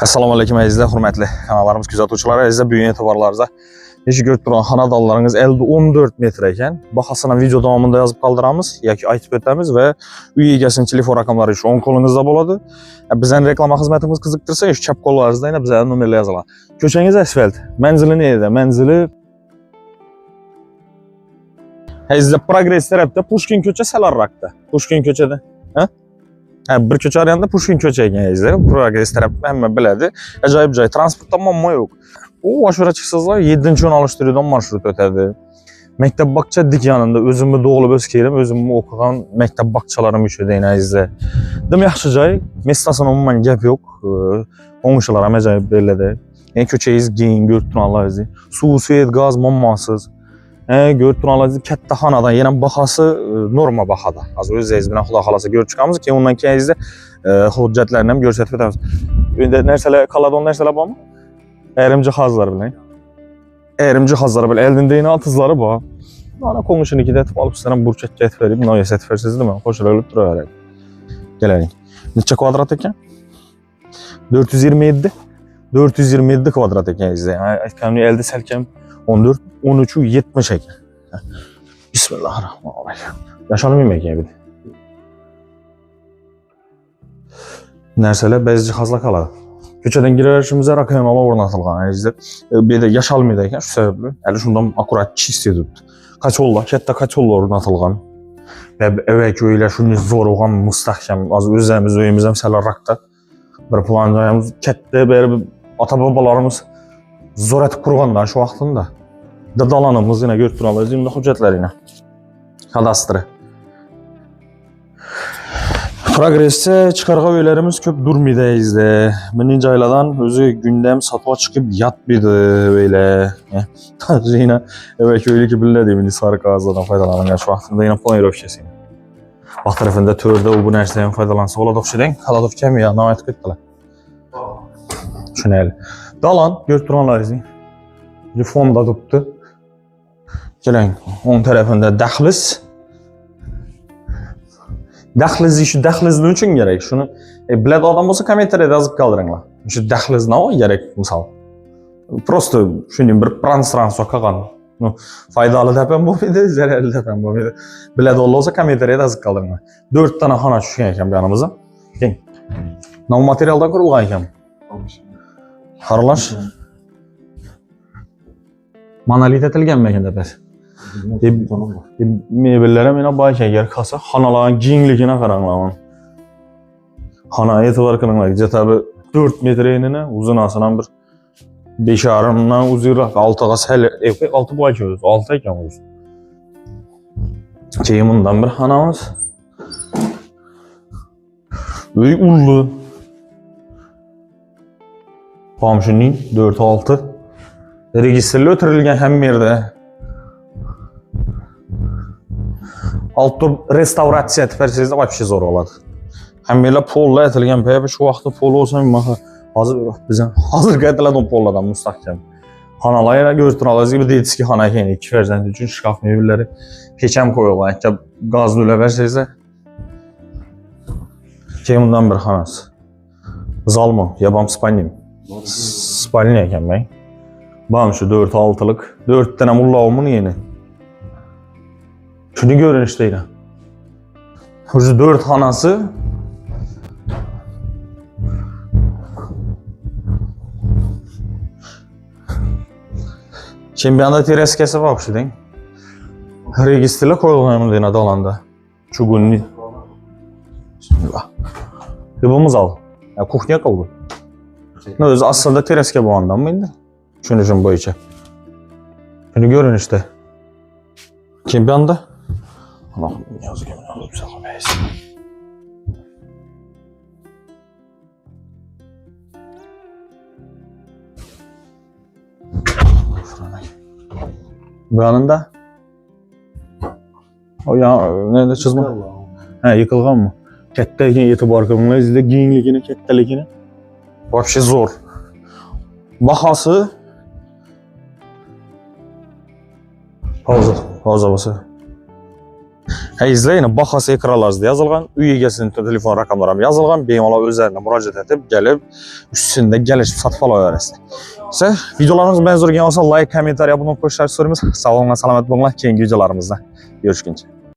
Assalamu alaykum əzizlər, hörmətli kanallarımız kuzatuvchilar, əzizlər, bu gün etibarlarınızda neçə görüb duran xanadallarınız 50-14 metr ekan. Baxasına video davamında yazıb qaldıramız, yoki aytib ötəmiz və uy egasının telefon rəqəmləri şu 10 kolunuzda boladı. Bizdən reklama xidmətimiz qızıqdırsa, şu çap kollarınızda yenə bizə nömrələ yazılan. Köçəniz əsfalt. Mənzili nədir? Mənzili əzizlər, Progress tərəfdə Pushkin köçə Salarrakda. Pushkin köçədə. Bir köçə arayanda Pushkin köçə ekan əzizlər. Progress tərəfdə həmmə belədir. Əcayib cay. Transportda mamma yox. O aşağı çıxsızlar 7-ci yol alışdırıdan marşrut ötədir. Məktəb bağça dik yanında özümü doğulub öskəyirəm, özümü oxuyan məktəb bağçalarım üçüdəyən əzizlər. Dım yaxşı cay. Mestasına umman gəp yox. Qonşular əcayib belədir. Yəni köçəyiz geyin, görüb Allah özü. Su, suyet, qaz, mammasız. Görüb Allah özü kətdə xanadan yenə baxası norma baxada. Az öz əzbinə xulaq xalası görüb çıxamız ki, ondan ki əzizlər hüccətlərindən göstərib edəmiz. İndi nərsələ, kaladon nərsələ baxma? Ərimci xazları bilən. Ərimci xazları belə əlində yine altızları bax. Ana qonşun iki də alıp istəyirəm burçək gət verib, noyəsət versiz değil mi? Xoşlar ölüb durur. Gələyin. Neçə kvadrat ekan? 427. 427 kvadrat ekan əzizlər. Aytqanı əldə səlkəm 14, 13, 70 ekan. Bismillahirrahmanirrahim. Yaşanım yemək yəni. Nərsələ bəzi cihazlar qalır. Köçədən girişimizə rakonala ornatılğan əzizlər. Bir də yaşalmıydı ekan şu səbəblə. Əli şundan akurat çistidir. Kaçolla, kətdə kaçolla ornatılğan. Və əvvəlki öylə şunu zoruğan müstəhkəm. Az özümüz öyümüzəm Salarrakda. Bir plancayımız kətdə belə ata-babalarımız zor etib qurğanlar şu vaxtında. Dalanımız yine görüb duralım, yine hüccətləri ilə. Kadastrı. Progress'te çıkarğa öylərimiz köp durmaydı əzizlər. Birinci aylardan özü gündəm satığa çıxıb yatmaydı öyle. Yine əvvəlki öylə ki bilirdi, indi sarı qazlardan faydalanırlar şu vaxtında yine planirovkası. Bax tərəfində tördə o bu nərsədən faydalansa ola dovşedən, kaladov kəmi ya, namayət qıtdılar. Şunu əli. Dalan, görüb duranlar izin. Fonda tutdu. Gələn, onun tərəfində dəxliz. Dəxliz işi, dəxliz nə üçün gerek? Şunu, bilad adam olsa kommentariyada yazıb qaldırınlar. Şu dəxliz nə o gerek misal? Prosto, şunu bir trans qağan. Faydalı dəpən bu idi, zərərli dəpən bu idi. Bilad olsa kommentariyada yazıb qaldırınlar. 4 tane xana düşkən ekan bu yanımıza. Nə o materialdan qurulğan ekan? Harlaş. Monolit etilgan məkanda bəs. Mebellərə mənə bayka yer xasa, xanaların giyinligine qaranlaman. Xana etibar qılınlar. Tabi 4 metre enine, uzun asılan bir 5 arımdan uzuyuraq, 6'a səli, 6 bayka öz, 6 ekan öz. Keyimundan bir xanamız. Öy ullu. Pamşının 4-6. Registrli ötürülgen hem yerde. Altı restavrasiya etversizdə vəbşi zor oladı. Hem yerlə polla etilgen peyəbə şu vaxtı polu olsa hazır qədələd o polladan müstahkəm. Xanalayla gördüralız gibi deyilsin ki xanaya yeni 2 fərzənd üçün şkaf meyvələri peçəm koyuyorlar. Ki qazlı ölə versizdə. Keyimundan bir xanası. Zalmı, yabam spanim. Spalini ekan ben. Bağım şu 4-6'lık. 4 tane mullağımın yeni. Şunu görün işte yine. Şu 4 hanası. Şimdi bir anda tereskesi var şu değil. Registrle koyulğanımız yine dalanda. Çugunlu. Yıbımız al. Ya kuhnya kaldı. Ne öz aslında tereske bu andan mıydı? Şunu boyunca. Şunu görün işte. Kim bir anda? Allah'ım yazık emin alıp sana beysin. Bu yanında? O ya nerede çizme? He yıkılgan mı? Ketteyken etibar kılınlar izle giyinlikini, kettelikini. Vapşi zor. Bahası pauza bası. izleyin, bahası ekranlarınızda yazılgan, uy egesinin telefon rakamları yazılgan, bemalol özlerine müracaat edip gelip üstünde gelişip satıp alaverasizlar. İşte videolarımız benzer olsa like, kommentariy, abone olib qo'yishlaringizni so'raymiz. Sağ olun, salomat bo'linglar. Keyingi videolarimizda görüşguncha.